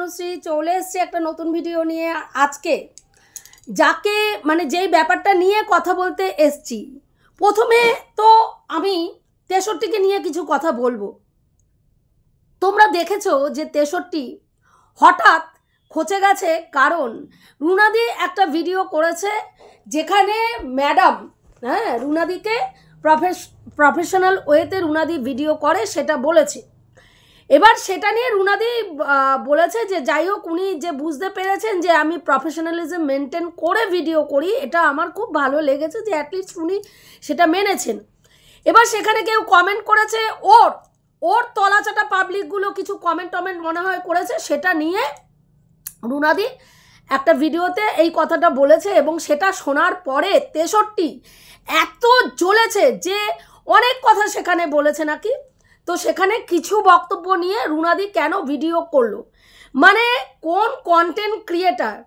তনুশ্রী চলে এসেছি একটা নতুন ভিডিও নিয়ে। আজকে যাকে মানে যেই ব্যাপারটা নিয়ে কথা বলতে এসছি, প্রথমে তো আমি ৬৩কে নিয়ে কিছু কথা বলবো। তোমরা দেখেছো যে ৬৩ হঠাৎ খচে গেছে, কারণ রুনাদি একটা ভিডিও করেছে যেখানে ম্যাডাম রুনাদিকে প্রফেশনাল ওয়েতে রুনাদি ভিডিও করে সেটা বলেছে। এবার সেটা নিয়ে রুনাদি বলেছে যে যাই হোক, উনি যে বুঝতে পেরেছেন যে আমি প্রফেশনালিজম মেনটেন করে ভিডিও করি, এটা আমার খুব ভালো লেগেছে যে অ্যাটলিস্ট উনি সেটা মেনেছেন। এবার সেখানে কেউ কমেন্ট করেছে, ওর তলাচাটা পাবলিকগুলো কিছু কমেন্ট মনে হয় করেছে, সেটা নিয়ে রুনাদি একটা ভিডিওতে এই কথাটা বলেছে। এবং সেটা শোনার পরে ৬৩ এত জ্বলেছে যে অনেক কথা সেখানে বলেছে নাকি। তো সেখানে কিছু বক্তব্য নিয়ে রুনাদি কেন ভিডিও করলো, মানে কোন কন্টেন্ট ক্রিয়েটার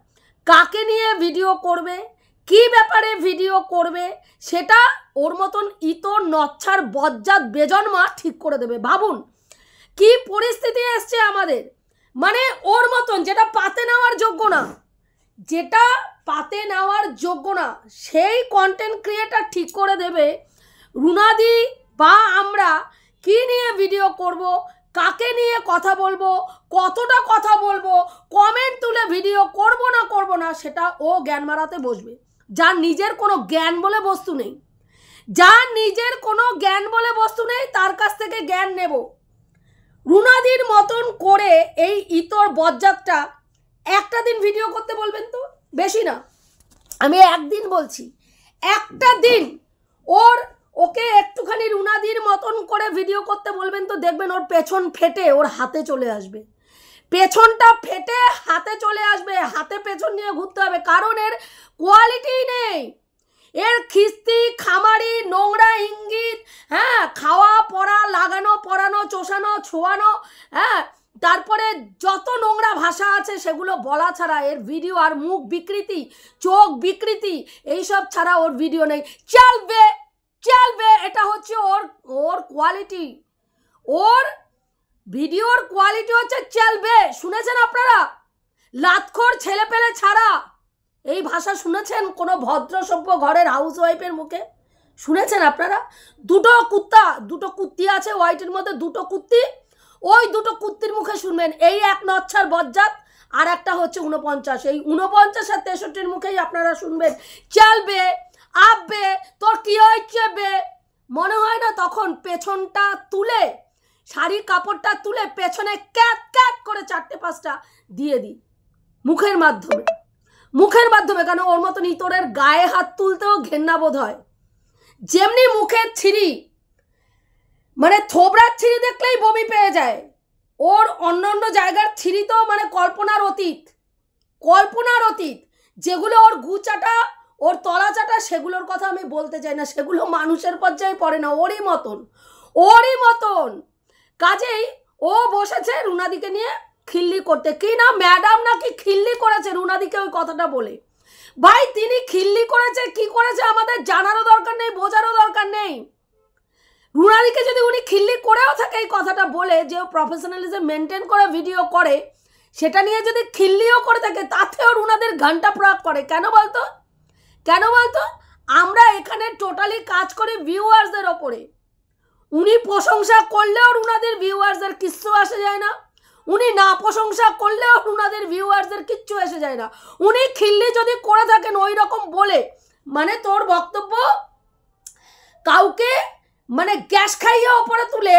কাকে নিয়ে ভিডিও করবে, কি ব্যাপারে ভিডিও করবে, সেটা ওর মতন ইতর নচ্ছার বজ্জাত বেজন্মা ঠিক করে দেবে। ভাবুন কি পরিস্থিতি এসছে আমাদের, মানে ওর মতন যেটা পাতে নেওয়ার যোগ্য না সেই কন্টেন্ট ক্রিয়েটার ঠিক করে দেবে রুনাদি বা আমরা কি নিয়ে ভিডিও করব, কাকে নিয়ে কথা বলবো, কতটা কথা বলবো, কমেন্ট তুলে ভিডিও করব না সেটা ও জ্ঞান মারাতে বসবে। যার নিজের কোনো জ্ঞান বলে বস্তু নেই, তার কাছ থেকে জ্ঞান নেব। রুনাদির মতন করে এই ইতর বজ্জাতটা একটা দিন ভিডিও করতে বলবেন তো, বেশি না, আমি একদিন বলছি, একটা দিন ওকে একটুখানি রুনাদির মতন করে ভিডিও করতে বলবেন তো, দেখবেন ওর পেছন ফেটে ওর হাতে চলে আসবে, পেছনটা ফেটে হাতে চলে আসবে, হাতে পেছন নিয়ে ঘুরতে হবে। কারণ এর কোয়ালিটি নেই, এর খিস্তি খামারি নোংরা ইঙ্গিত, খাওয়া পড়া লাগানো পড়ানো চোষানো ছোয়ানো, তারপরে যত নোংরা ভাষা আছে সেগুলো বলা ছাড়া এর ভিডিও, আর মুখ বিকৃতি চোখ বিকৃতি এইসব ছাড়া ওর ভিডিও নেই। চলবে, এটা হচ্ছে ওর কোয়ালিটি, ওর ভিডিওর কোয়ালিটি হচ্ছে চলবে। শুনেছেন আপনারা লাতখোর ছেলে পেলে ছাড়া এই ভাষা শুনেছেন কোনো ভদ্র সভ্য ঘরের হাউস ওয়াইফের মুখে? শুনেছেন আপনারা? দুটো কুত্তি আছে হোয়াইটের মধ্যে, দুটো কুত্তি, ওই দুটো কুত্তির মুখে শুনবেন। এই এক নচ্ছার বজ্জাত, আর একটা হচ্ছে 49, এই 49 আর 63 মুখেই আপনারা শুনবেন চলবে আববে তোর কি হয়েছে বে। মনে হয় না তখন পেছনটা তুলে, শাড়ির কাপড়টা তুলে পেছনে ক্যাট ক্যাট করে 4-5টা দিয়ে দিই মুখের মাধ্যমে, কারণ ওর মতন ইতরের গায়ে হাত তুলতেও ঘেন্না বোধ হয়। যেমনি মুখের ছিরি, মানে থোবড়ার ছিরি দেখলেই বমি পেয়ে যায়, ওর অন্য জায়গার ছিরি তো মানে কল্পনার অতীত। যেগুলো ওর গুচাটা, ওর তলাচাটা, সেগুলোর কথা আমি বলতে চাই না, সেগুলো মানুষের পর্যায়ে পড়ে না, ওরই মতন। কাজেই ও বসেছে রুনাদিকে নিয়ে খিল্লি করতে। কি না ম্যাডাম নাকি খিল্লি করেছে রুনাদিকে ওই কথাটা বলে? ভাই তিনি খিল্লি করেছে কি করেছে আমাদের জানারও দরকার নেই, বোঝারও দরকার নেই। রুনাদিকে যদি উনি খিল্লি করেও থাকে এই কথাটা বলে যে ও প্রফেশনালিজম মেনটেন করে ভিডিও করে, সেটা নিয়ে যদি খিল্লিও করে থাকে, তাতেও রুনাদের ঘন্টা প্রয়োগ করে। কেন বলতো? আমরা এখানে টোটালি কাজ করি ভিউয়ার্সদের ওপরে। উনি প্রশংসা করলেও রুনাদের ভিউয়ার্সদের কিচ্ছু আসে যায় না, উনি না প্রশংসা করলেও রুনাদের ভিউয়ার্সদের কিচ্ছু এসে যায় না। উনি খিল্লি যদি করে থাকেন ওই রকম বলে, মানে তোর বক্তব্য কাউকে মানে গ্যাস খাইয়ে ওপরে তুলে,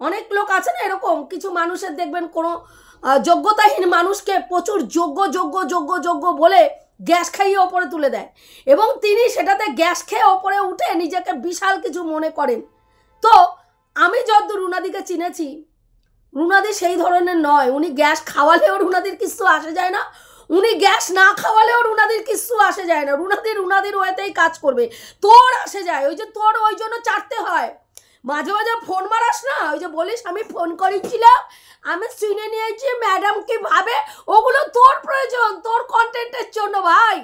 অনেক লোক আছে না এরকম, কিছু মানুষের দেখবেন কোনো যোগ্যতাহীন মানুষকে প্রচুর যোগ্য বলে গ্যাস খাইয়ে ওপরে তুলে দেয়, এবং তিনি সেটাতে গ্যাস খেয়ে ওপরে উঠে নিজেকে বিশাল কিছু মনে করেন। তো আমি যতদূর রুনাদিকে চিনেছি, রুনাদি সেই ধরনের নয়। উনি গ্যাস খাওয়ালেও রুনাদির কিচ্ছু আসে যায় না, উনি গ্যাস না খাওয়ালেও রুনাদির কিচ্ছু আসে যায় না। রুনাদির ওয়েতেই কাজ করবে। তোর আসে যায়, ওই যে তোর ওই জন্য চাটতে হয়, মাঝে ফোন মারাস না, ওই যে বলিস আমি ফোন করেছিলাম, আমি শুনে নিয়েছি ম্যাডাম কি ভাবে, ওগুলো তোর প্রয়োজন তোর কন্টেন্টের জন্য ভাই,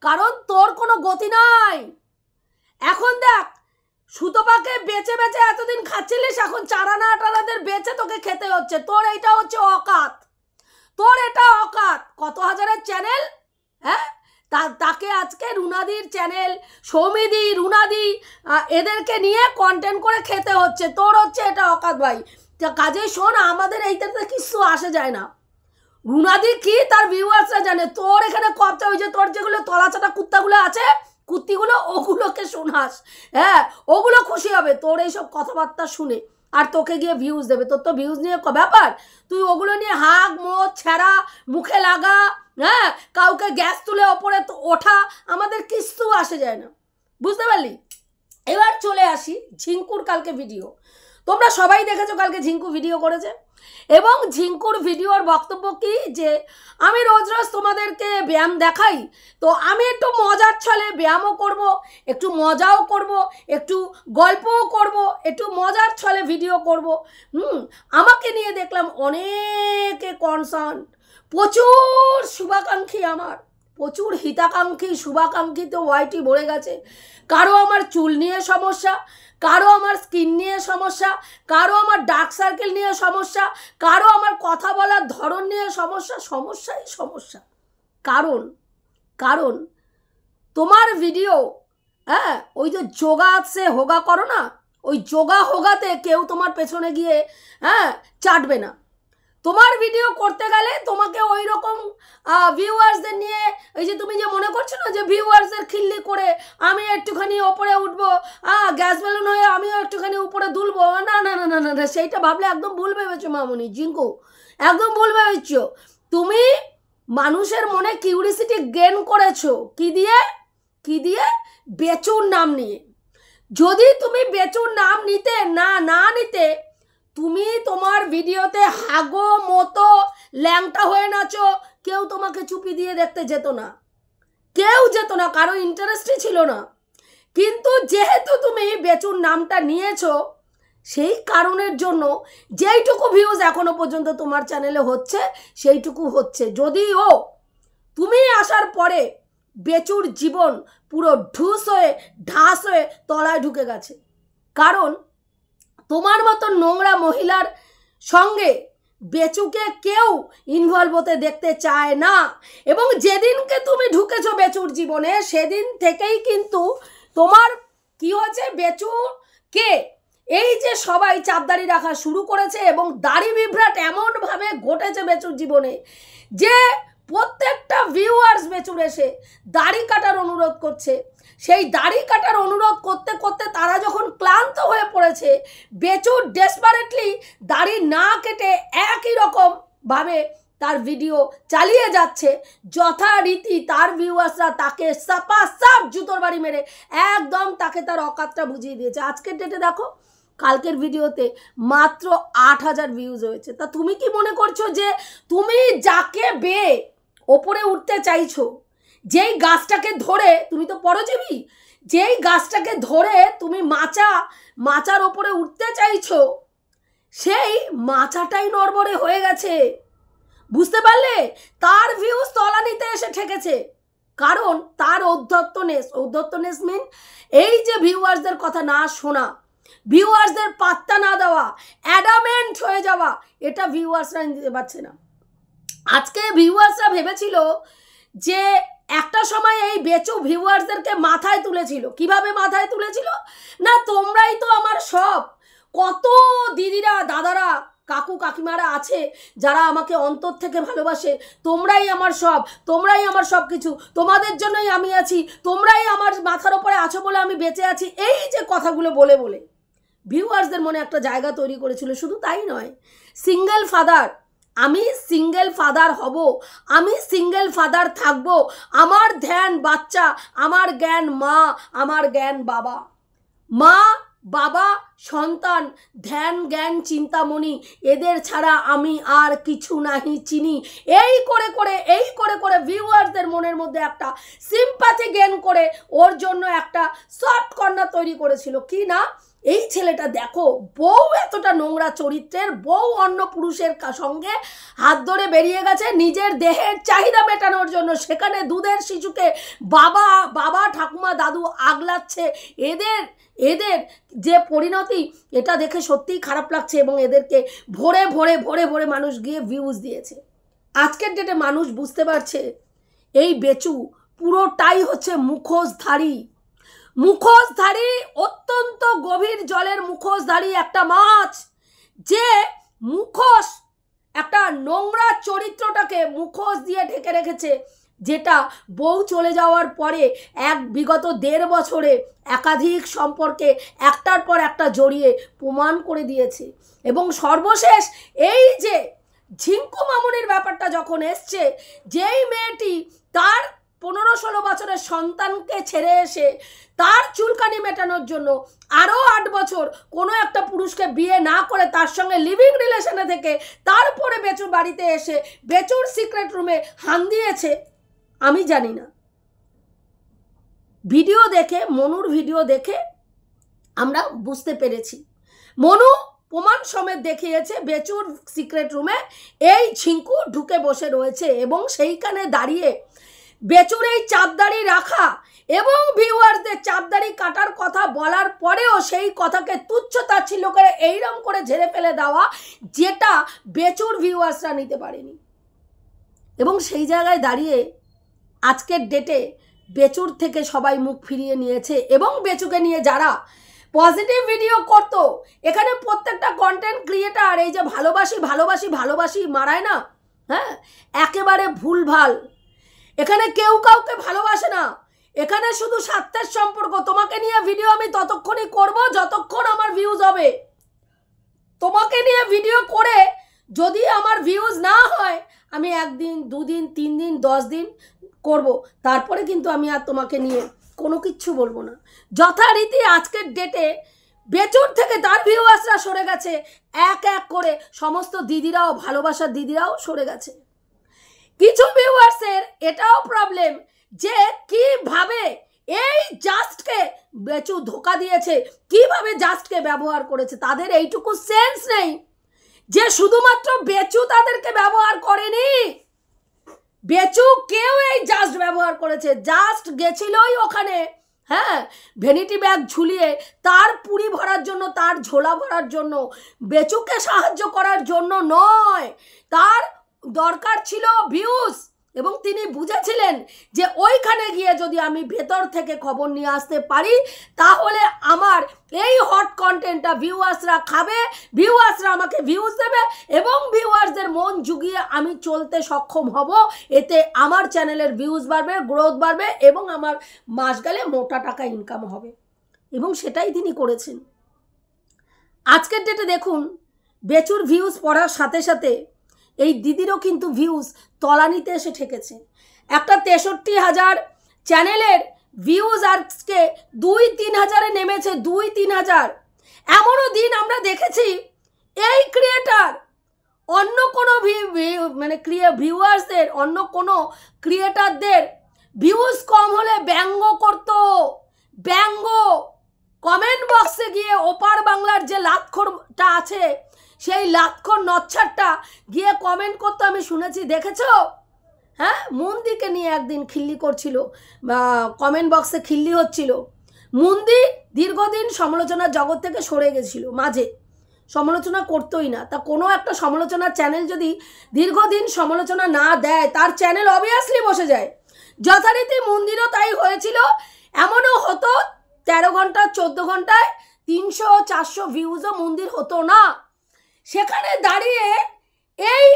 কারণ তোর কোনো গতি নাই। এখন দেখ সুতপাকে বেচে এতদিন খাচ্ছিলিস, এখন চারানা টারাদের বেচে তোকে খেতে হচ্ছে, তোর এইটা হচ্ছে অকাত। তোর এটা অকাত, কত হাজারের চ্যানেল, হ্যাঁ, তাকে আজকে রুনাদির চ্যানেল, সৌমিদি, রুনাদি, এদেরকে নিয়ে কন্টেন্ট করে খেতে হচ্ছে, তোর হচ্ছে এটা অকাত ভাই। কাজে শোন, আমাদের এইটাতে কিছু আসে যায় না, রুনাদি কি তার ভিউয়ার্সরা জানে। তোর এখানে কথা, ওই যে তোর যেগুলো তলাচাটা কুত্তাগুলো আছে, কুত্তিগুলো, ওগুলোকে শোনাস, হ্যাঁ, ওগুলো খুশি হবে তোর এইসব কথাবার্তা শুনে, আর তোকে গিয়ে ভিউজ দেবে। তোর তো ভিউজ নিয়ে ব্যাপার, তুই ওগুলো নিয়ে হাগ মদ ছেঁড়া, মুখে লাগা, হ্যাঁ, কাউকে গ্যাস তুলে ওপরে ওঠা, আমাদের কিছু আসে যায় না, বুঝতে পারলি। এবার চলে আসি ঝিঙ্কুর কালকে ভিডিও। তোমরা সবাই দেখেছো কালকে ঝিঙ্কু ভিডিও করেছে, এবং ঝিঙ্কুর ভিডিওর বক্তব্য কি, যে আমি রোজ রোজ তোমাদেরকে ব্যায়াম দেখাই, তো আমি একটু মজার ছলে ব্যায়ামও করব, একটু মজাও করব, একটু গল্পও করব, একটু মজার ছলে ভিডিও করব। আমাকে নিয়ে দেখলাম অনেকে কনসার্ন, প্রচুর শুভাকাঙ্ক্ষী, আমার প্রচুর হিতাকাঙ্ক্ষী, শুভাকাঙ্ক্ষী তো ওয়াইটি ভরে গেছে। কারো আমার চুল নিয়ে সমস্যা, কারো আমার স্কিন নিয়ে সমস্যা, কারো আমার ডার্ক সার্কেল নিয়ে সমস্যা, কারো আমার কথা বলার ধরন নিয়ে সমস্যা, সমস্যাই সমস্যা। কারণ তোমার ভিডিও, হ্যাঁ, ওই যে যোগা সে হোগা করো না, ওই যোগা হোগাতে কেউ তোমার পেছনে গিয়ে, হ্যাঁ, চাটবে না। তোমার ভিডিও করতে গেলে তোমাকে ওই রকম ভিউয়ার্সদের নিয়ে, এই যে তুমি যে মনে করছো না যে ভিউয়ার্সদের খিল্লি করে আমি একটুখানি ওপরে উঠবো, গ্যাস বেলুন হয়ে আমিও একটুখানি উপরে দুলবো, না না না না না না, সেইটা ভাবলে একদম ভুল ভেবেছো মামুনি, জিঙ্কু, একদম ভুল ভেবেছো। তুমি মানুষের মনে কিউরিসিটি গেন করেছো কি দিয়ে? বেচুর নাম নিয়ে। যদি তুমি বেচুর নাম নিতে না নিতে, তুমি তোমার ভিডিওতে হাগো মতো ল্যাংটা হয়ে নাচো, কেউ তোমাকে চুপি দিয়ে দেখতে যেত না, কারো ইন্টারেস্টই ছিল না। কিন্তু যেহেতু তুমি বেচুর নামটা নিয়েছো, সেই কারণের জন্য যেইটুকু ভিউজ এখনো পর্যন্ত তোমার চ্যানেলে হচ্ছে সেইটুকু হচ্ছে। যদিও তুমি আসার পরে বেচুর জীবন পুরো ঢাস হয়ে তলায় ঢুকে গেছে, কারণ তোমার মতো নোংরা মহিলার সঙ্গে বেচুকে কেউ ইনভলভ হতে দেখতে চায় না। এবং যেদিনকে তুমি ঢুকেছো বেচুর জীবনে, সেদিন থেকেই কিন্তু তোমার কি হয়েছে, বেচুকে এই যে সবাই চাপদাড়ি রাখা শুরু করেছে, এবং দাড়ি বিভ্রাট এমনভাবে ঘটেছে বেচুর জীবনে যে প্রত্যেকটা ভিউয়ার্স বেচুর এসে দাড়ি কাটার অনুরোধ করছে। সেই দাড়ি কাটার অনুরোধ করতে করতে তারা যখন ক্লান্ত হয়ে পড়েছে, বেচুর ডেসপারেটলি দাড়ি না কেটে একই রকম ভাবে তার ভিডিও চালিয়ে যাচ্ছে। যথারীতি তার ভিউয়ার্সরা তাকে সাপ জুতোর বাড়ি মেরে একদম তাকে তার অকাতটা বুঝিয়ে দিয়েছে। আজকের ডেটে দেখো, কালকের ভিডিওতে মাত্র 8,000 ভিউজ হয়েছে। তা তুমি কি মনে করছো যে তুমি যাকে বেয়ে ওপরে উঠতে চাইছো, যেই গাছটাকে ধরে, তুমি তো পরজীবী, যেই গাছটাকে ধরে তুমি মাচার ওপরে উঠতে চাইছো, সেই মাচাটাই নড়বড়ে হয়ে গেছে, বুঝতে পারলে? তার ভিউজ তলানিতে এসে ঠেকেছে, কারণ তার ঔদ্ধত্যনেস মিন এই যে ভিউয়ার্সদের কথা না শোনা, ভিউয়ার্সদের পাত্তা না দেওয়া, অ্যাডামেন্ট হয়ে যাওয়া, এটা ভিউয়ার্সরা নিতে পারছে না। আজকে ভিউয়ার্সরা ভেবেছিল যে একটা সময় এই বেচু ভিউয়ার্সদেরকে মাথায় তুলেছিল। কিভাবে মাথায় তুলেছিল? না, তোমরাই তো আমার সব, কত দিদিরা, দাদারা, কাকু কাকিমারা আছে যারা আমাকে অন্তর থেকে ভালোবাসে, তোমরাই আমার সব, তোমরাই আমার সব কিছু, তোমাদের জন্যই আমি আছি, তোমরাই আমার মাথার ওপরে আছো বলে আমি বেঁচে আছি, এই যে কথাগুলো বলে বলে ভিউয়ার্সদের মনে একটা জায়গা তৈরি করেছিল। শুধু তাই নয়, সিঙ্গেল ফাদার, আমি সিঙ্গেল ফাদার হব, আমি সিঙ্গেল ফাদার থাকব, আমার ধ্যান বাচ্চা, আমার জ্ঞান মা, আমার জ্ঞান বাবা, মা বাবা সন্তান, ধ্যান জ্ঞান চিন্তামণি, এদের ছাড়া আমি আর কিছু নাহি চিনি। এই করে করে ভিউয়ার্সদের মনের মধ্যে একটা সিম্পাথি গেইন করে ওর জন্য একটা সফট কর্নার তৈরি করেছিল। কি না, এই ছেলেটা দেখো, বউ এতটা নোংরা চরিত্রের, বউ অন্য পুরুষের সঙ্গে হাত ধরে বেরিয়ে গেছে নিজের দেহের চাহিদা মেটানোর জন্য, সেখানে দুধের শিশুকে বাবা ঠাকুমা দাদু আগলাচ্ছে। এদের যে পরিণতি, এটা দেখে সত্যিই খারাপ লাগছে, এবং এদেরকে ভরে মানুষ গিয়ে ভিউজ দিয়েছে। আজকের ডেটে মানুষ বুঝতে পারছে এই বেচু পুরোটাই হচ্ছে মুখোশধারী, মুখোশধারী, অত্যন্ত গভীর জলের মুখোশধারী একটা মাছ, যে মুখোশ একটা নোংরা চরিত্রটাকে মুখোশ দিয়ে ঢেকে রেখেছে, যেটা বউ চলে যাওয়ার পরে বিগত 1.5 বছরে একাধিক সম্পর্কে একটার পর একটা জড়িয়ে প্রমাণ করে দিয়েছে। এবং সর্বশেষ এই যে ঝিঙ্কু মামুনির ব্যাপারটা যখন এসছে, যেই মেয়েটি তার 15-16 বছরের সন্তানকে ছেড়ে এসে তার চুলকানি মেটানোর জন্য আরও 8 বছর কোনো একটা পুরুষকে বিয়ে না করে তার সঙ্গে লিভিং রিলেশনে থেকে তারপরে বেচুর বাড়িতে এসে বেচুর সিক্রেট রুমে হান দিয়েছে, আমি জানি না। ভিডিও দেখে, মনুর ভিডিও দেখে আমরা বুঝতে পেরেছি, মনু প্রমাণ সমেত দেখিয়েছে বেচুর সিক্রেট রুমে এই ঝিঙ্কু ঢুকে বসে রয়েছে এবং সেইখানে দাঁড়িয়ে বেচুর এই চাপদাড়ি রাখা এবং ভিউয়ারদের চাপদাড়ি কাটার কথা বলার পরেও সেই কথাকে তুচ্ছ তাচ্ছিল্য করে এইরকম করে ঝেড়ে ফেলে দেওয়া, যেটা বেচুর ভিউয়ার্সরা নিতে পারেনি। এবং সেই জায়গায় দাঁড়িয়ে আজকের ডেটে বেচুর থেকে সবাই মুখ ফিরিয়ে নিয়েছে এবং বেচুকে নিয়ে যারা পজিটিভ ভিডিও করতো, এখানে প্রত্যেকটা কন্টেন্ট ক্রিয়েটার এই যে ভালোবাসি ভালোবাসি ভালোবাসি মারায় না, হ্যাঁ, একেবারে ভুলভাল। এখানে কেউ কাউকে ভালোবাসে না, এখানে শুধু স্বার্থের সম্পর্ক। তোমাকে নিয়ে ভিডিও আমি ততক্ষণই করব যতক্ষণ আমার ভিউজ হবে। তোমাকে নিয়ে ভিডিও করে যদি আমার ভিউজ না হয়, আমি 1 দিন 2 দিন 3 দিন 10 দিন করব, তারপরে কিন্তু আমি আর তোমাকে নিয়ে কোনো কিচ্ছু বলবো না। যথারীতি আজকের ডেটে বেচুর থেকে তার ভিউয়ার্সরা সরে গেছে, এক এক করে সমস্ত দিদিরাও, ভালোবাসার দিদিরাও সরে গেছে। কিছু ভিউয়ার্সের এটাও প্রবলেম যে কিভাবে এই জাস্টকে বেচু ধোকা দিয়েছে, কিভাবে জাস্টকে ব্যবহার করেছে। তাদের এইটুকু সেন্স নেই যে শুধুমাত্র বেচু তাদেরকে ব্যবহার করেনি, বেচু কেউ এই জাস্ট ব্যবহার করেছে। জাস্ট গেছিলই ওখানে, হ্যাঁ, ভ্যানিটি ব্যাগ ঝুলিয়ে তার পুরি ভরার জন্য, তার ঝোলা ভরার জন্য, বেচুকে সাহায্য করার জন্য নয়। তার দরকার ছিল ভিউজ, এবং তিনি বুঝেছিলেন যে ওইখানে গিয়ে যদি আমি ভেতর থেকে খবর নিয়ে আসতে পারি, তাহলে আমার এই হট কন্টেন্টটা ভিউয়ার্সরা খাবে, ভিউয়ার্সরা আমাকে ভিউজ দেবে এবং ভিউয়ার্সদের মন জুগিয়ে আমি চলতে সক্ষম হব। এতে আমার চ্যানেলের ভিউজ বাড়বে, গ্রোথ বাড়বে এবং আমার মাস গেলে মোটা টাকা ইনকাম হবে। এবং সেটাই তিনি করেছেন। আজকের ডেটে দেখুন, বেচুর ভিউজ পড়ার সাথে সাথে এই দিদিরও কিন্তু ভিউজ তলানিতে এসে ঠেকেছে। একটা 63,000 চ্যানেলের ভিউজ আজকে 2-3 হাজারে নেমেছে, 2-3 হাজার। এমনও দিন আমরা দেখেছি এই ক্রিয়েটার অন্য কোনো মানে ভিউয়ার্সদের, অন্য কোনো ক্রিয়েটারদের ভিউজ কম হলে ব্যঙ্গ করত, ব্যঙ্গ। কমেন্ট বক্সে গিয়ে ওপার বাংলার যে লাতখোরটা আছে, সেই লাতখোর নচ্ছারটা গিয়ে কমেন্ট করতে আমি শুনেছি, দেখেছো? হ্যাঁ, মুন্দিকে নিয়ে একদিন খিল্লি করছিল, কমেন্ট বক্সে খিল্লি হচ্ছিল। মুন্দি দীর্ঘদিন সমালোচনার জগৎ থেকে সরে গেছিল, মাঝে সমালোচনা করতোই না। তা কোনো একটা সমালোচনার চ্যানেল যদি দীর্ঘদিন সমালোচনা না দেয়, তার চ্যানেল অবভিয়াসলি বসে যায়। যথারীতি মুন্দিরও তাই হয়েছিল। এমনও হতো 13 ঘন্টা 14 ঘন্টায় 300-400 ভিউজও মুন্দির হতো না। সেখানে দাঁড়িয়ে এই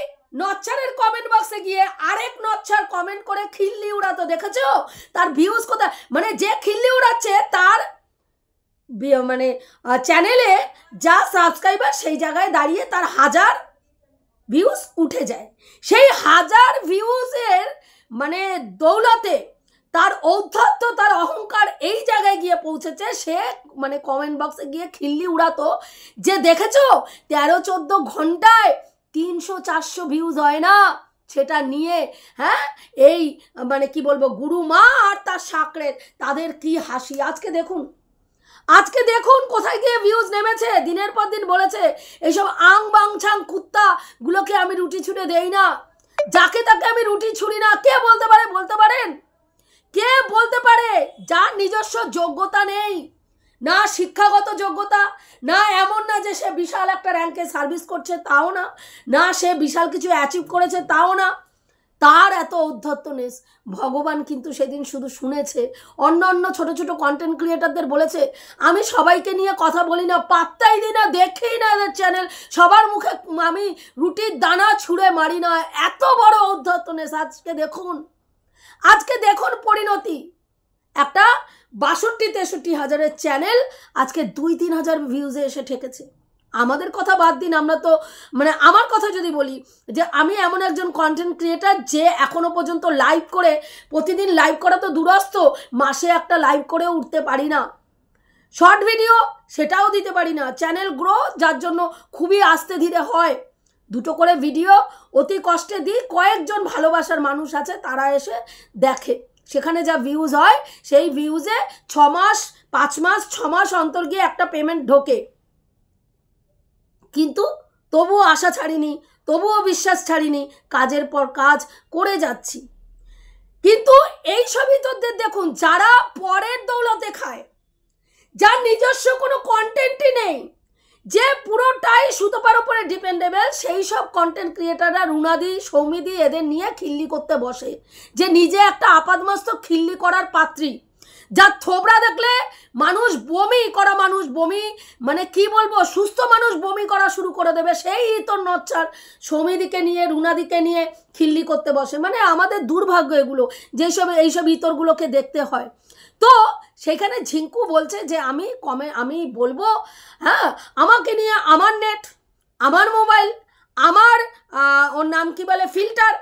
নচ্ছারের কমেন্ট বক্সে গিয়ে আরেক নচ্ছার কমেন্ট করে খিল্লি উড়াতো, দেখেছো? তার ভিউজ কোথায়, মানে যে খিল্লি উড়াচ্ছে তার মানে চ্যানেলে যা সাবস্ক্রাইবার, সেই জায়গায় দাঁড়িয়ে তার 1000 ভিউজ উঠে যায়। সেই 1000 ভিউজের মানে দৌলতে তার ঔদ্ধত্য, তার অহংকার এই জায়গায় গিয়ে পৌঁছেছে। সে মানে কমেন্ট বক্সে গিয়ে খিল্লি উড়াতো যে দেখেছো 13-14 ঘন্টায় 300-400 ভিউজ হয় না, সেটা নিয়ে, হ্যাঁ, এই মানে কি বলবো, গুরু মা আর তার সাকরেত, তাদের কি হাসি। আজকে দেখুন কোথায় গিয়ে ভিউজ নেমেছে। দিনের পর দিন বলেছে এইসব আং বাং ছাং কুত্তাগুলোকে আমি রুটি ছুঁড়ে দেই না, যাকে তাকে আমি রুটি ছুঁড়ি না। কে বলতে পারে? বলতে পারেন? কে বলতে পারে? যার নিজস্ব যোগ্যতা নেই, না শিক্ষাগত যোগ্যতা, না এমন না যে সে বিশাল একটা র্যাঙ্কে সার্ভিস করছে, তাও না, না সে বিশাল কিছু অ্যাচিভ করেছে, তাও না, তার এত ঔদ্ধত্যনেস ভগবান কিন্তু সেদিন শুধু শুনেছে। অন্য অন্য ছোট ছোট কন্টেন্ট ক্রিয়েটারদের বলেছে আমি সবাইকে নিয়ে কথা বলি না, পাত্তাই দিই না, দেখেই না এদের চ্যানেল, সবার মুখে আমি রুটির দানা ছুঁড়ে মারি না। এত বড় ঔদ্ধত্যনেস। আজকে দেখুন পরিণতি। একটা 62-63 হাজারের চ্যানেল আজকে 2-3 হাজার ভিউজে এসে ঠেকেছে। আমাদের কথা বাদ দিন, আমরা তো মানে আমার কথা যদি বলি যে আমি এমন একজন কন্টেন্ট ক্রিয়েটার যে এখনো পর্যন্ত লাইভ করে, প্রতিদিন লাইভ করা তো দূরস্থ, মাসে একটা লাইভ করেও উঠতে পারি না, শর্ট ভিডিও সেটাও দিতে পারি না, চ্যানেল গ্রো যার জন্য খুবই আস্তে ধীরে হয়, 2টো করে ভিডিও অতি কষ্টে দিই, কয়েকজন ভালোবাসার মানুষ আছে তারা এসে দেখে, সেখানে যা ভিউজ হয় সেই ভিউজে 6 মাস 5 মাস 6 মাস অন্তর গিয়ে একটা পেমেন্ট ঢোকে। কিন্তু তবুও আশা ছাড়িনি, তবুও বিশ্বাস ছাড়িনি, কাজের পর কাজ করে যাচ্ছি। কিন্তু এই সবই তোদের দেখুন যারা পরের দৌলতে খায়, যার নিজস্ব কোনো কন্টেন্টই নেই, যে পুরোটাই সুতোপার উপরে ডিপেন্ডেবল, সেই সব কন্টেন্ট ক্রিয়েটাররা রুনাদি সৌমিদি এদের নিয়ে খিল্লি করতে বসে, যে নিজে একটা আপাদমস্তক খিল্লি করার পাত্রী, যার থোবড়া দেখলে মানুষ বমি করা, মানুষ বমি মানে কি বলবো, সুস্থ মানুষ বমি করা শুরু করে দেবে, সেই ইতর নচ্ছার সৌমিদিকে নিয়ে রুনাদিকে নিয়ে খিল্লি করতে বসে। মানে আমাদের দুর্ভাগ্য এগুলো, এইসব ইতরগুলোকে দেখতে হয়। তো সেখানে ঝিঙ্কু বলছে যে আমি বলবো, হ্যাঁ আমাকে নিয়ে, আমার নেট, আমার মোবাইল, আমার ওর নাম কি বলে ফিল্টার,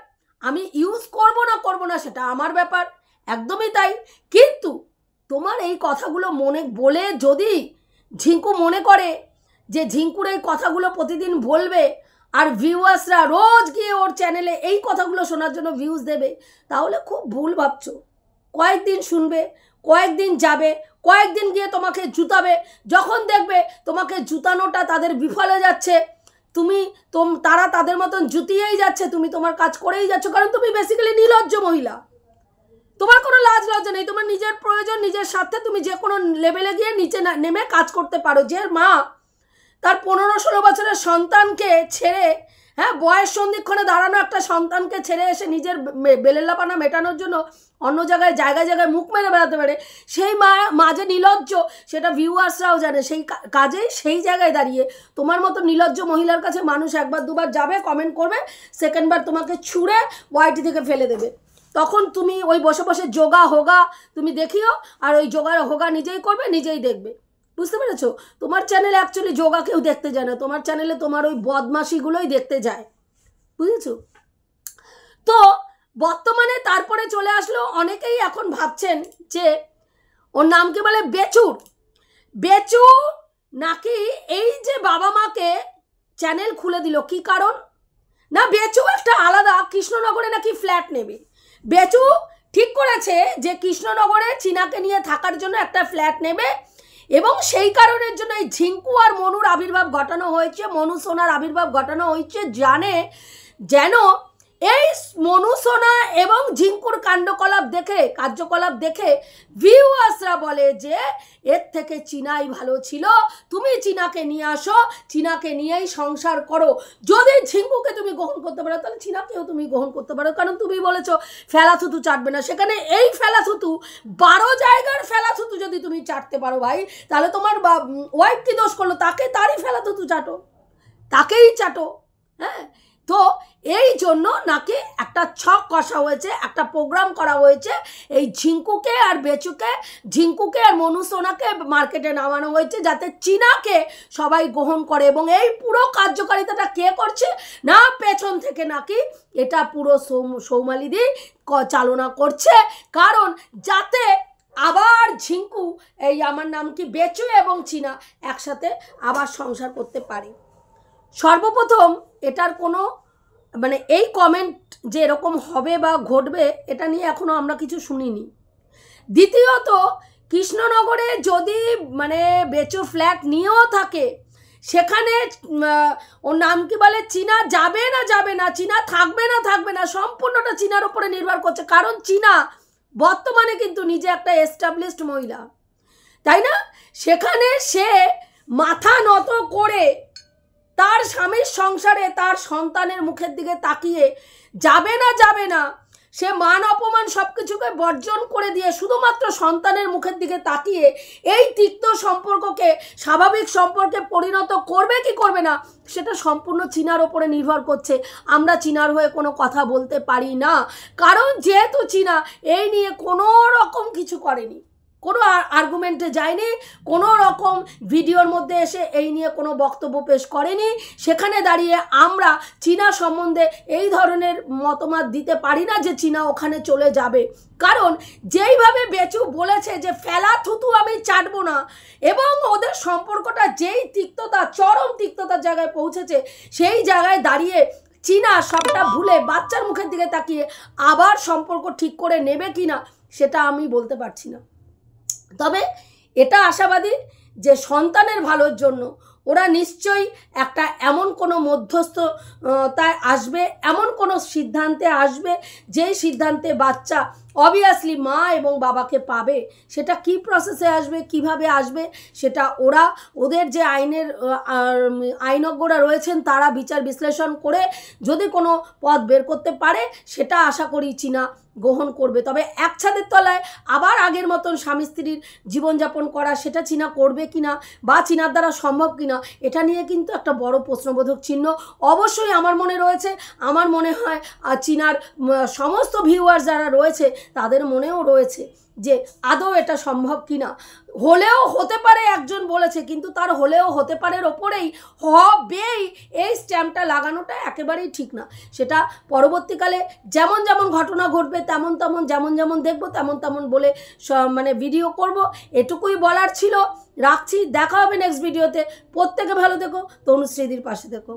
আমি ইউজ করব না সেটা আমার ব্যাপার, একদমই তাই। কিন্তু তোমার এই কথাগুলো মনে বলে যদি ঝিঙ্কু মনে করে যে ঝিঙ্কুর এই কথাগুলো প্রতিদিন বলবে আর ভিউয়ার্সরা রোজ গিয়ে ওর চ্যানেলে এই কথাগুলো শোনার জন্য ভিউজ দেবে, তাহলে খুব ভুল ভাবছো। কয়েকদিন শুনবে, কয়েকদিন যাবে, কয়েকদিন গিয়ে তোমাকে জুতাবে, যখন দেখবে তোমাকে জুতানোটা তাদের বিফলে যাচ্ছে, তারা তাদের মতন জুতিয়েই যাচ্ছে, তুমি তোমার কাজ করেই যাচ্ছ, কারণ তুমি বেসিক্যালি নির্লজ্জ মহিলা, তোমার কোনো লাজ লজ্জা নেই, তোমার নিজের প্রয়োজন, নিজের স্বার্থে তুমি যে কোনো লেভেলে গিয়ে নিচে নেমে কাজ করতে পারো। যে মা তার 15-16 বছরের সন্তানকে ছেড়ে, হ্যাঁ বয়স সন্ধিক্ষণে দাঁড়ানো একটা সন্তানকে ছেড়ে এসে নিজের বেলেল্লাপানা মেটানোর জন্য অন্য জায়গায় মুখ মেরে বেড়াতে পারে, সেই মা যে নির্লজ্জ সেটা ভিউয়ার্সরাও জানে। সেই কাজেই সেই জায়গায় দাঁড়িয়ে তোমার মতো নির্লজ্জ মহিলার কাছে মানুষ একবার দুবার যাবে, কমেন্ট করবে, সেকেন্ডবার তোমাকে ছুঁড়ে ওয়াইটি থেকে ফেলে দেবে। তখন তুমি ওই বসে বসে যোগা হোগা তুমি দেখিও, আর ওই যোগা হোগা নিজেই করবে, নিজেই দেখবে। বুঝতে পেরেছো? তোমার চ্যানেলে অ্যাকচুয়ালি যোগা কেউ দেখতে যায় না, তোমার চ্যানেলে তোমার ওই বদমাশিগুলোই দেখতে যায়, বুঝেছো? তো বর্তমানে তারপরে চলে আসলো, অনেকেই এখন ভাবছেন যে ওর নাম কি বলে বেচু নাকি এই যে বাবা মাকে চ্যানেল খুলে দিল, কি কারণ না, বেচু একটা আলাদা কৃষ্ণনগরে নাকি ফ্ল্যাট নেবে। বেচু ঠিক করেছে যে কৃষ্ণনগরে চীনাকে নিয়ে থাকার জন্য একটা ফ্ল্যাট নেবে, এবং সেই কারণের জন্য এই ঝিঙ্কু আর মনুর আবির্ভাব ঘটানো হয়েছে, মনু সোনার আবির্ভাব ঘটানো হয়েছে, যেন এই মনু সোনা এবং ঝিঙ্কুর কার্যকলাপ দেখে ভিউয়ার্সরা বলে যে এর থেকে চীনাই ভালো ছিল, তুমি চীনাকে নিয়ে আসো, চীনাকে নিয়েই সংসার করো। যদি ঝিঙ্কুকে তুমি গ্রহণ করতে পারো তাহলে চীনাকেও তুমি গ্রহণ করতে পারো, কারণ তুমি বলেছো ফেলাথুতু চাটবে না। সেখানে এই ফেলাথুতু 12 জায়গার ফেলাথুতু যদি তুমি চাটতে পারো ভাই, তাহলে তোমার ওয়াইফ কি দোষ করলো? তারই ফেলাথুতু চাটো, তাকেই চাটো। হ্যাঁ, তো এই জন্য নাকি একটা ছক কষা হয়েছে, একটা প্রোগ্রাম করা হয়েছে, এই ঝিঙ্কুকে আর বেচুকে, ঝিঙ্কুকে আর মনু সোনাকে মার্কেটে নামানো হয়েছে যাতে চীনাকে সবাই গ্রহণ করে। এবং এই পুরো কার্যকারিতাটা কে করছে না, পেছন থেকে নাকি এটা পুরো সৌমালিদি চালনা করছে, কারণ যাতে আবার ঝিঙ্কু এই আমার নাম কি বেচু এবং চীনা একসাথে আবার সংসার করতে পারে। সর্বপ্রথম এটার কোনো মানে এই কমেন্ট যে এরকম হবে বা ঘটবে এটা নিয়ে এখনও আমরা কিছু শুনিনি। দ্বিতীয়ত, কৃষ্ণনগরে যদি মানে বেচু ফ্ল্যাট নিয়েও থাকে, সেখানে ওর নাম কি বলে চীনা যাবে না, চীনা থাকবে না, সম্পূর্ণটা চীনার উপরে নির্ভর করছে, কারণ চীনা বর্তমানে কিন্তু নিজে একটা এস্টাবলিশড মহিলা, তাই না? সেখানে সে মাথা নত করে তার স্বামীর সংসারে তার সন্তানের মুখের দিকে তাকিয়ে যাবে না সে মান অপমান সব কিছুকে বর্জন করে দিয়ে শুধুমাত্র সন্তানের মুখের দিকে তাকিয়ে এই তিক্ত সম্পর্ককে স্বাভাবিক সম্পর্কে পরিণত করবে কি করবে না সেটা সম্পূর্ণ চীনার ওপরে নির্ভর করছে। আমরা চীনার হয়ে কোনো কথা বলতে পারি না, কারণ যেহেতু চীনা এই নিয়ে কোনো রকম কিছু করেনি, কোনো আর্গুমেন্টে যায়নি, কোনো রকম ভিডিওর মধ্যে এসে এই নিয়ে কোনো বক্তব্য পেশ করেনি। সেখানে দাঁড়িয়ে আমরা চীনা সম্বন্ধে এই ধরনের মতামত দিতে পারি না যে চীনা ওখানে চলে যাবে, কারণ যেইভাবে বেচু বলেছে যে ফেলা থুতু আমি চাটবো না, এবং ওদের সম্পর্কটা যেই তিক্ততা, চরম তিক্ততার জায়গায় পৌঁছেছে, সেই জায়গায় দাঁড়িয়ে চীনা সবটা ভুলে বাচ্চার মুখের দিকে তাকিয়ে আবার সম্পর্ক ঠিক করে নেবে কিনা সেটা আমি বলতে পারছি না। তবে এটা আশাবাদী যে সন্তানের ভালোর জন্য ওরা নিশ্চয়ই একটা এমন কোনো মধ্যস্থতায় আসবে, এমন কোনো সিদ্ধান্তে আসবে যেই সিদ্ধান্তে বাচ্চা অবভিয়াসলি মা এবং বাবাকে পাবে। সেটা কি প্রসেসে আসবে, কিভাবে আসবে, সেটা ওরা ওদের যে আইনজ্ঞরা রয়েছেন তারা বিচার বিশ্লেষণ করে যদি কোনো পথ বের করতে পারে সেটা আশা করি চীনা গ্রহণ করবে। তবে এক ছাদের তলায় আবার আগের মতন স্বামী স্ত্রীর জীবনযাপন করা সেটা চীনা করবে কিনা বা চীনার দ্বারা সম্ভব কিনা এটা নিয়ে কিন্তু একটা বড় প্রশ্নবোধক চিহ্ন অবশ্যই আমার মনে রয়েছে। আমার মনে হয় চীনার সমস্ত ভিউয়ার্স যারা রয়েছে তাদের মনেও রয়েছে যে আদৌ এটা সম্ভব কিনা। হলেও হতে পারে একজন বলেছে, কিন্তু তার হলেও হতে পারে ওপরেই হবেই এই স্ট্যাম্পটা লাগানোটা একেবারেই ঠিক না। সেটা পরবর্তীকালে যেমন যেমন ঘটনা ঘটবে তেমন তেমন যেমন দেখবো তেমন বলে মানে ভিডিও করব। এটুকুই বলার ছিল, রাখছি। দেখা হবে নেক্সট ভিডিওতে। প্রত্যেকে ভালো থেকো, তনুশ্রীদির পাশে থেকো।